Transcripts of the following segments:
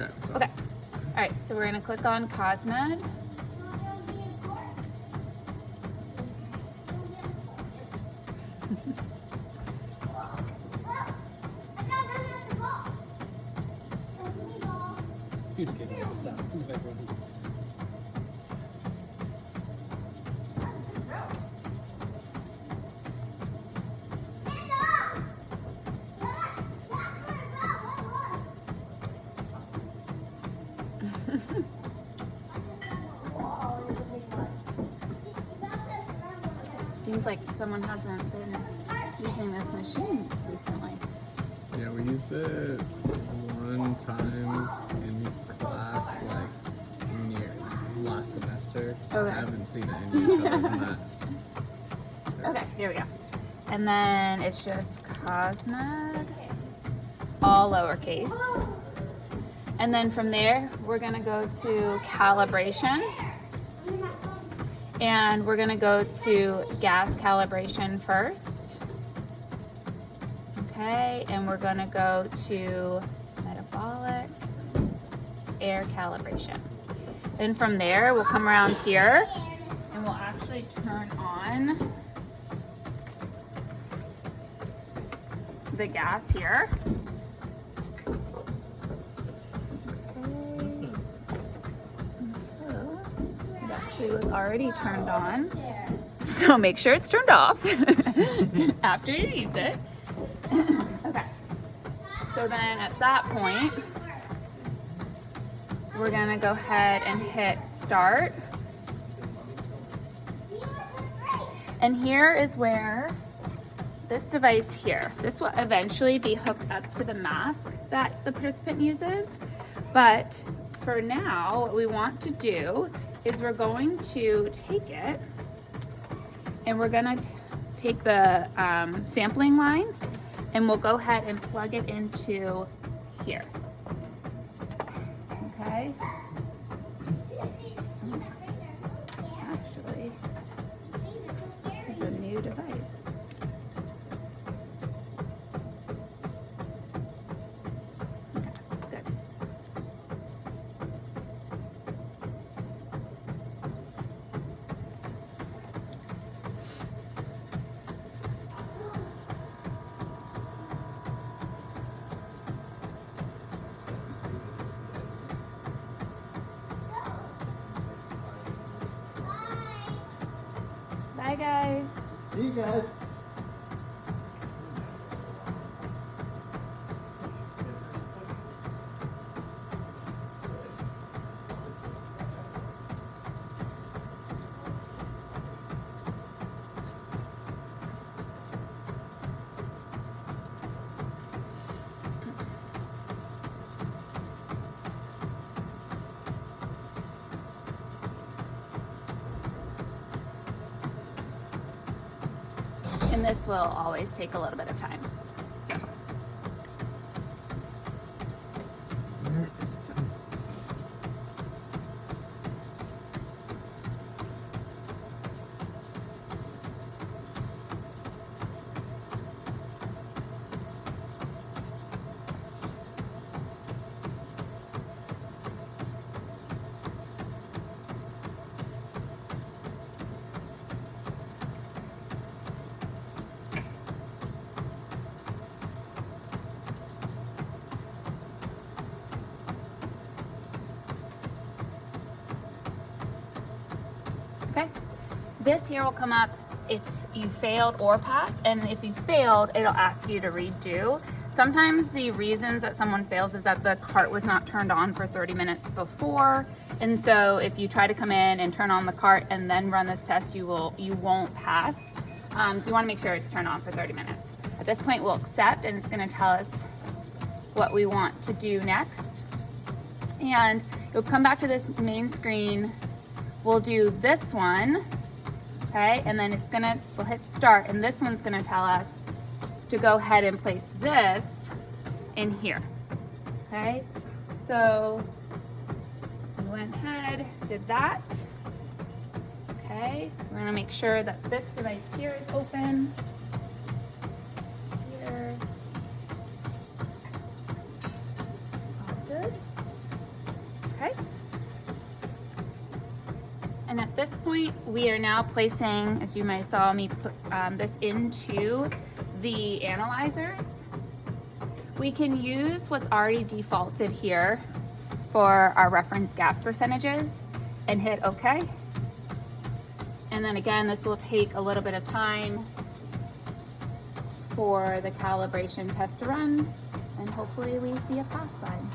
Okay. Okay. All right, so we're gonna click on Cosmed. Seems like someone hasn't been using this machine recently. Yeah, we used it one time in class, like last semester. Okay. I haven't seen it in use other than that. Okay, here we go. And then it's just Cosmed, all lowercase. And then from there, we're gonna go to calibration. And we're gonna go to gas calibration first. Okay, and we're gonna go to metabolic, air calibration. Then from there, we'll come around here and we'll actually turn on the gas here. Okay. So it actually was already turned on. So make sure it's turned off after you use it. Okay. So then at that point, we're gonna go ahead and hit start. And here is where this device here, this will eventually be hooked up to the mask that the participant uses. But for now, what we want to do is we're going to take it and we're gonna take the sampling line and we'll go ahead and plug it into here. Okay. Actually, this is a new device. Okay, good. Bye, guys. See you guys. And this will always take a little bit of time. So. Okay, this here will come up if you failed or passed, and if you failed, it'll ask you to redo. Sometimes the reasons that someone fails is that the cart was not turned on for 30 minutes before, and so if you try to come in and turn on the cart and then run this test, you won't pass. So you want to make sure it's turned on for 30 minutes. At this point, we'll accept, and it's going to tell us what we want to do next. And you'll come back to this main screen. We'll do this one, okay? And then we'll hit start, and this one's gonna tell us to go ahead and place this in here, okay? So we went ahead, did that, okay? We're gonna make sure that this device here is open. Here. All good. And at this point, we are now placing, as you might have saw me put this into the analyzers. We can use what's already defaulted here for our reference gas percentages and hit OK. And then again, this will take a little bit of time for the calibration test to run, and hopefully we see a pass sign.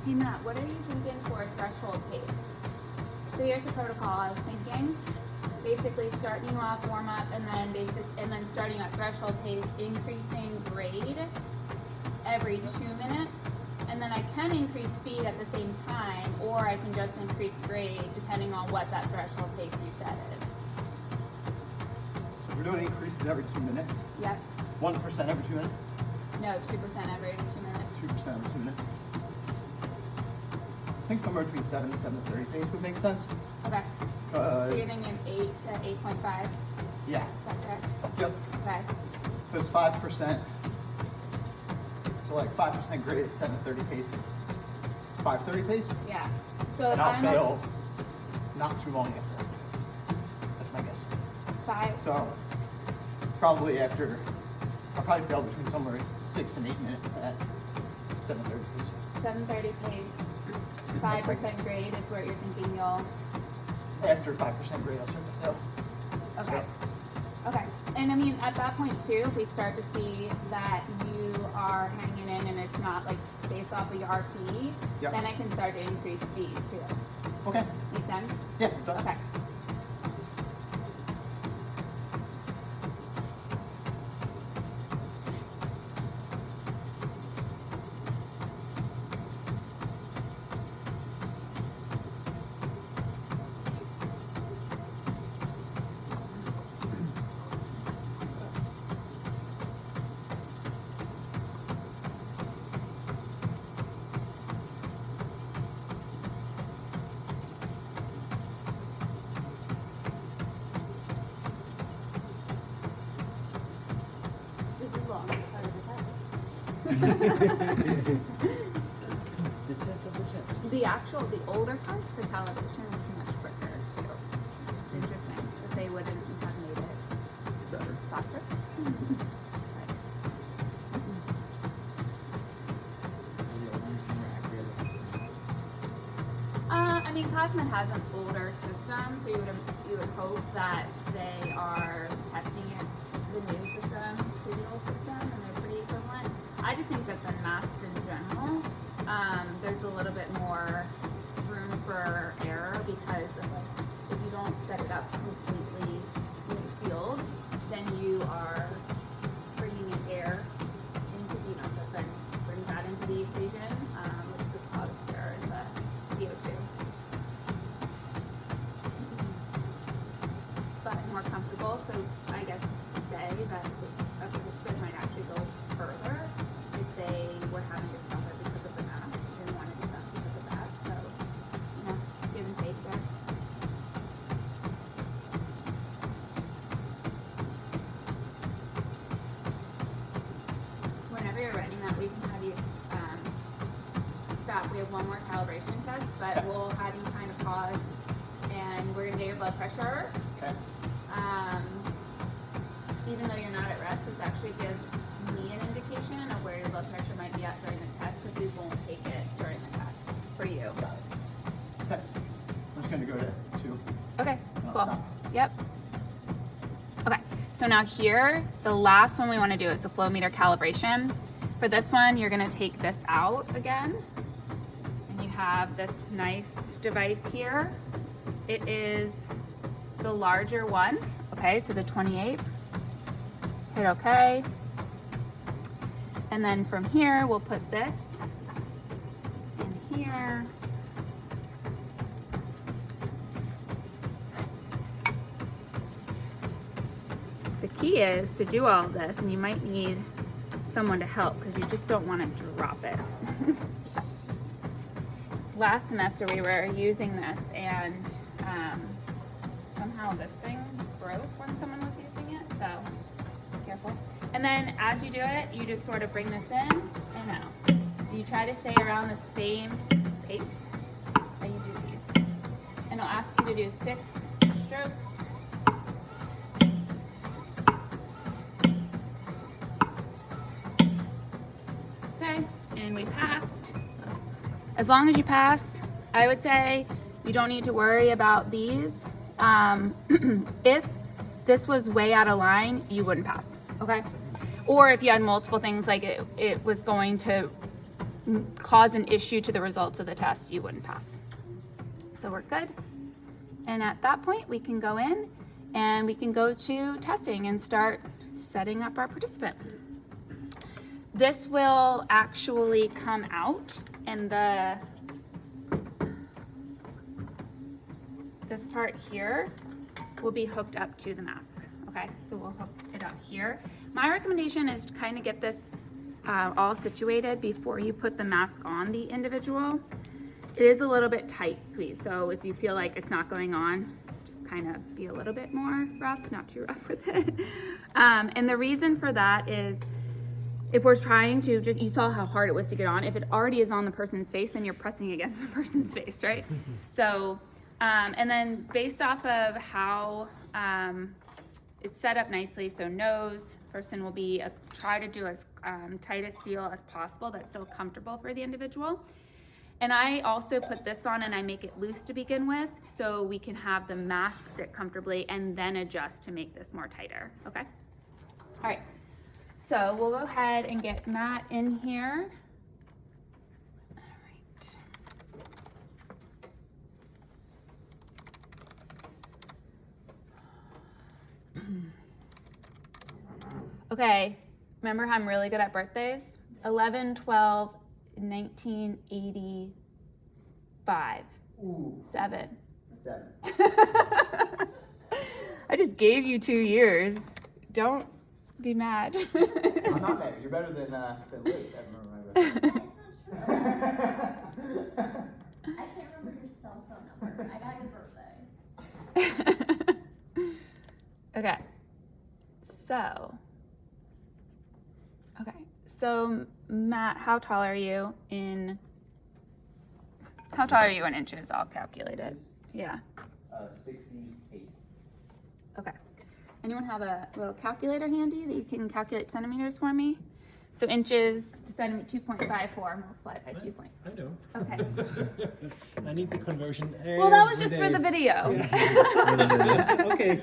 Hey Matt, what are you thinking for a threshold pace? So here's the protocol I was thinking. Basically starting you off warm up and then starting at threshold pace, increasing grade every 2 minutes. And then I can increase speed at the same time, or I can just increase grade depending on what that threshold pace you set is. So we're doing increases every 2 minutes? Yep. 1% every 2 minutes? No, 2% every 2 minutes. 2% every 2 minutes. I think somewhere between 7 and 7:30 pace would make sense. Okay. So Because, you're thinking 8 to 8.5? yeah. Is that correct? Yep. Okay. Because 5%, so like 5% grade at 7:30 pace is 5:30 pace. Yeah. So if And I'll I'm fail not too long after. That's my guess. 5, So probably after, I'll probably fail between somewhere 6 and 8 minutes at 7:30 pace. 7:30 pace, 5% grade is where you're thinking you'll. After 5% grade, I'll start to fail. Okay. Okay. And I mean, at that point too, if we start to see that you are hanging in and it's not like based off of your RP, Yep. then I can start to increase speed too. Okay. Make sense? Yeah, it does. Okay. This is long. It's part of the test. The test of the test. The older parts, the calibration is much quicker too. It's interesting that they wouldn't have made it Better. faster. I mean, Cosmet has an older system, so you would hope that they are testing it, the new system to the old system, and they're pretty equivalent. I just think that the masks in general, there's a little bit more room for error because of like, if you don't set it up completely sealed, then you are bringing in air into, that then brings that into the equation, which could cause error in the VO2. But more comfortable, so I guess to say that a participant might actually go further one more calibration test, but we'll have you kind of pause, and we're gonna get your blood pressure. Okay. Even though you're not at rest, this actually gives me an indication of where your blood pressure might be at during the test, because we won't take it during the test for you. Got it. Okay. I'm just gonna go to 2. Okay, I'll cool. stop. Yep. Okay, so now here, the last one we want to do is the flow meter calibration. For this one, you're going to take this out again, and you have this nice device here. It is the larger one, okay, so the 28. Hit okay. And then from here, we'll put this in here. The key is to do all of this, and you might need someone to help because you just don't want to drop it. Last semester we were using this, and somehow this thing broke when someone was using it, so be careful. And then as you do it, you just sort of bring this in and out. You try to stay around the same pace that you do these. And I'll ask you to do 6 strokes. And we passed. As long as you pass, I would say you don't need to worry about these. If this was way out of line, you wouldn't pass, okay? Or if you had multiple things, like it was going to cause an issue to the results of the test, you wouldn't pass. So we're good. And at that point, we can go in and we can go to testing and start setting up our participant. This will actually come out, and this part here will be hooked up to the mask. Okay, so we'll hook it up here. My recommendation is to kind of get this all situated before you put the mask on the individual. It is a little bit tight, sweet, so if you feel like it's not going on, just kind of be a little bit more rough, not too rough with it. And the reason for that is, if we're trying to just, you saw how hard it was to get on. If it already is on the person's face, then you're pressing against the person's face, right? So, and then based off of how it's set up nicely, so nose, person will be, try to do as tight a seal as possible that's still comfortable for the individual. And I also put this on and I make it loose to begin with, so we can have the mask sit comfortably and then adjust to make this more tighter, okay? All right. So we'll go ahead and get Matt in here. All right. Okay, remember how I'm really good at birthdays? 11/12/1985. Ooh. 7. 7. I just gave you 2 years. Don't be mad. I'm not mad. You're better than Liz. I remember my birthday. I can't remember your cell phone number. I got your birthday. Okay. So Matt, how tall are you in inches? I'll calculate it. Yeah. 68. Okay. Anyone have a little calculator handy that you can calculate centimeters for me? So inches to centimeter, 2.54 multiplied by 2. I know. Okay. I need the conversion. Well, that was just for the video. Yeah. Okay.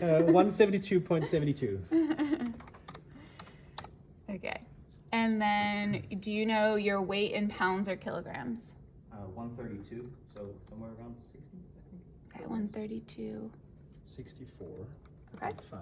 172.72. Okay. And then, do you know your weight in pounds or kilograms? 132, so somewhere around 60, I think. Okay, 132. 64. Okay. 5.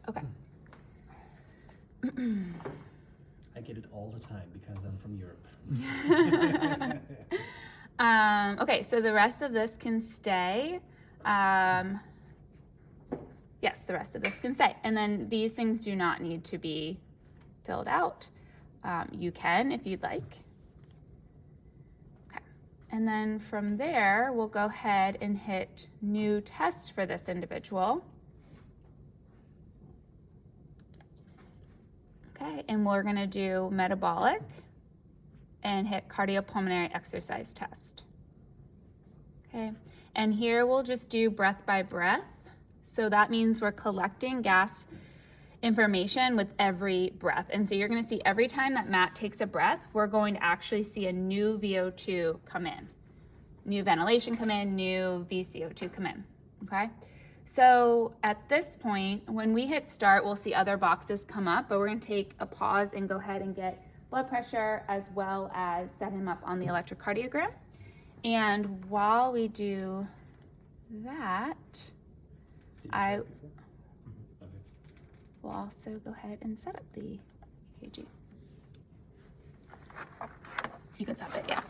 Okay. I get it all the time because I'm from Europe. Okay, so the rest of this can stay. Yes, the rest of this can stay. And then these things do not need to be filled out. You can if you'd like. Okay. And then from there, we'll go ahead and hit new test for this individual. Okay, and we're gonna do metabolic. and hit cardiopulmonary exercise test. Okay, and here we'll just do breath by breath. So that means we're collecting gas information with every breath. And so you're gonna see every time that Matt takes a breath, we're going to actually see a new VO2 come in. New ventilation come in, new VCO2 come in, okay? So at this point, when we hit start, we'll see other boxes come up, but we're gonna take a pause and go ahead and get blood pressure as well as set him up on the electrocardiogram. And while we do that, Did you I try it before? Okay. will also go ahead and set up the EKG. You can stop it, yeah.